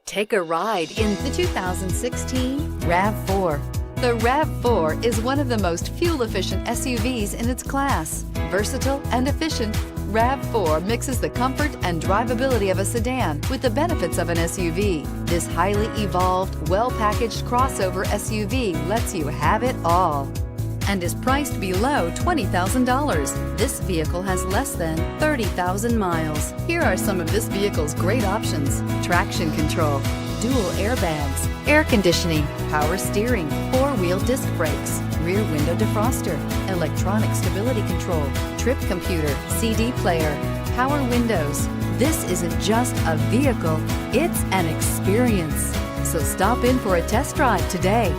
Take a ride in the 2016 RAV4. The RAV4 is one of the most fuel-efficient SUVs in its class. Versatile and efficient, RAV4 mixes the comfort and drivability of a sedan with the benefits of an SUV. This highly evolved, well-packaged crossover SUV lets you have it all and is priced below $20,000. This vehicle has less than 30,000 miles. Here are some of this vehicle's great options: traction control, dual airbags, air conditioning, power steering, four-wheel disc brakes, rear window defroster, electronic stability control, trip computer, CD player, power windows. This isn't just a vehicle, it's an experience. So stop in for a test drive today.